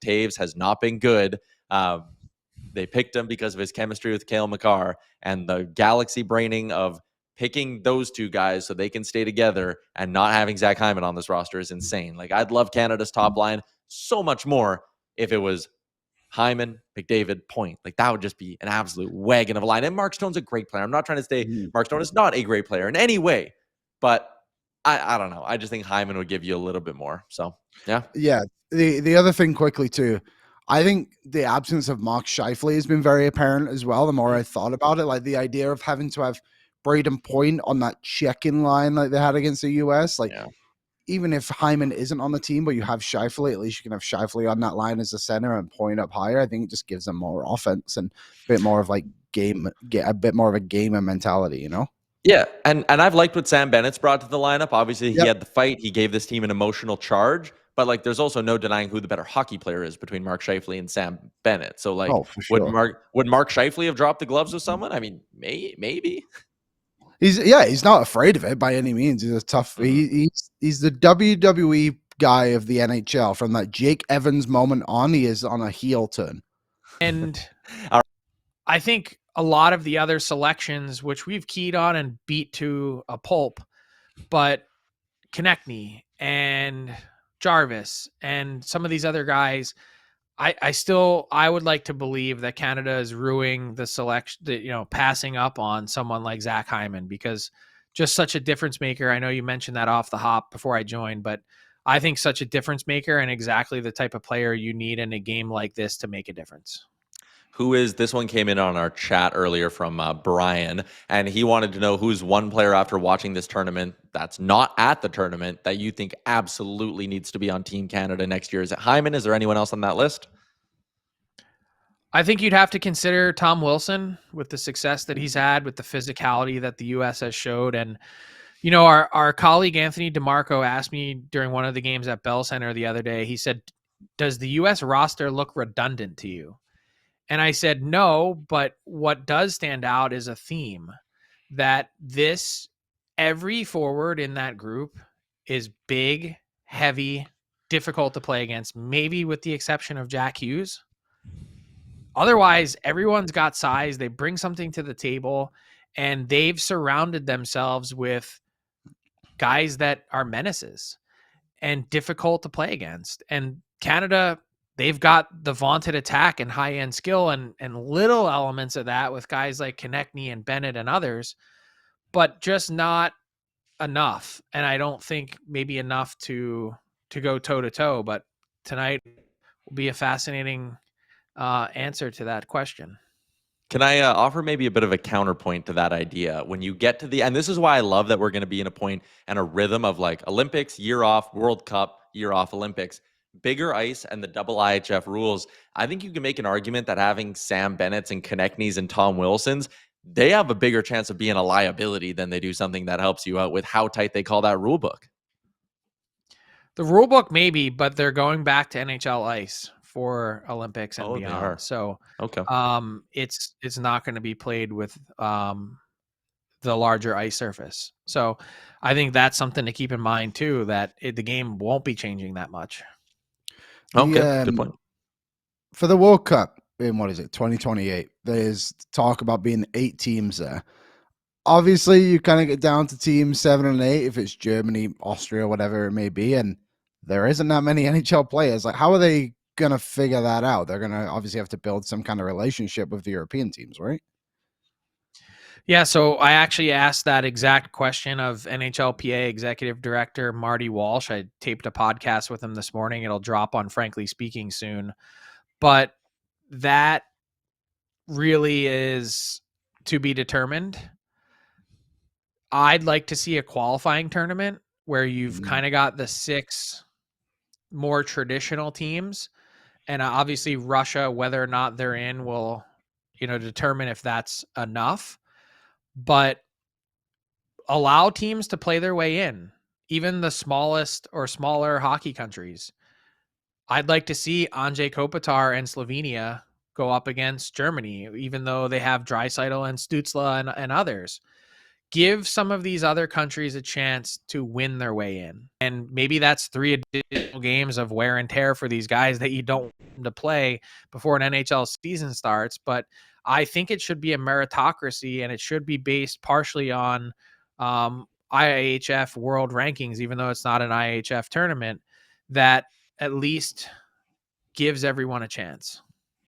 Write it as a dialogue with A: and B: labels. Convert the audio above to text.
A: Taves has not been good. They picked him because of his chemistry with Cale Makar, and the galaxy braining of picking those two guys so they can stay together and not having Zach Hyman on this roster is insane. Like, I'd love Canada's top line so much more if it was Hyman, McDavid, Point. Like, that would just be an absolute wagon of a line. And Mark Stone's a great player. I'm not trying to say Mark Stone is not a great player in any way, but I don't know. I just think Hyman would give you a little bit more. So, yeah.
B: Yeah. The other thing quickly too, I think the absence of Mark Scheifele has been very apparent as well. The more I thought about it, like the idea of having to have Braden Point on that check-in line like they had against the US, like even if Hyman isn't on the team, but you have Scheifele, at least you can have Scheifele on that line as a center and Point up higher. I think it just gives them more offense and a bit more of like a bit more of a gamer mentality, you know?
A: Yeah, and I've liked what Sam Bennett's brought to the lineup. Obviously, he had the fight. He gave this team an emotional charge. But, like, there's also no denying who the better hockey player is between Mark Scheifele and Sam Bennett. So, like, would Mark Scheifele have dropped the gloves with someone? I mean, maybe.
B: He's not afraid of it by any means. He's a tough. He's the WWE guy of the NHL. From that Jake Evans moment on, he is on a heel turn.
C: And I think a lot of the other selections, which we've keyed on and beat to a pulp, but Konechny and Jarvis and some of these other guys, I would like to believe that Canada is ruining the selection, passing up on someone like Zach Hyman, because just such a difference maker. I know you mentioned that off the hop before I joined, but I think such a difference maker and exactly the type of player you need in a game like this to make a difference.
A: This one came in on our chat earlier from Brian, and he wanted to know who's one player after watching this tournament that's not at the tournament that you think absolutely needs to be on Team Canada next year. Is it Hyman? Is there anyone else on that list?
C: I think you'd have to consider Tom Wilson with the success that he's had, with the physicality that the U.S. has showed. And, our colleague Anthony DeMarco asked me during one of the games at Bell Center the other day, he said, does the U.S. roster look redundant to you? And I said, no, but what does stand out is a theme that every forward in that group is big, heavy, difficult to play against, maybe with the exception of Jack Hughes. Otherwise, everyone's got size. They bring something to the table, and they've surrounded themselves with guys that are menaces and difficult to play against. And Canada, they've got the vaunted attack and high-end skill and little elements of that with guys like Konechny and Bennett and others, but just not enough. And I don't think maybe enough to go toe-to-toe, but tonight will be a fascinating answer to that question.
A: Can I offer maybe a bit of a counterpoint to that idea? When you get to and this is why I love that we're going to be in a point and a rhythm of like Olympics, year off, World Cup, year off, Olympics, bigger ice and the double IHF rules. I think you can make an argument that having Sam Bennett's and Konechny's and Tom Wilson's, they have a bigger chance of being a liability than they do something that helps you out with how tight they call that rule book.
C: The rule book maybe, but they're going back to NHL ice for Olympics and beyond. So
A: okay.
C: It's not going to be played with the larger ice surface. So I think that's something to keep in mind too, that the game won't be changing that much.
A: Okay, good point.
B: For the World Cup in 2028, there's talk about being 8 teams there. Obviously, you kind of get down to teams 7 and 8 if it's Germany, Austria, whatever it may be, and there isn't that many NHL players. Like, how are they going to figure that out? They're going to obviously have to build some kind of relationship with the European teams, right?
C: Yeah, so I actually asked that exact question of NHLPA Executive Director Marty Walsh. I taped a podcast with him this morning. It'll drop on Frankly Speaking soon. But that really is to be determined. I'd like to see a qualifying tournament where you've kind of got the 6 more traditional teams. And obviously Russia, whether or not they're in, will, determine if that's enough. But allow teams to play their way in, even the smallest or smaller hockey countries. I'd like to see Anze Kopitar and Slovenia go up against Germany, even though they have Draisaitl and Stützle and others. give some of these other countries a chance to win their way in. And maybe that's 3 additional games of wear and tear for these guys that you don't want them to play before an NHL season starts. But I think it should be a meritocracy, and it should be based partially on IIHF world rankings, even though it's not an IIHF tournament, that at least gives everyone a chance.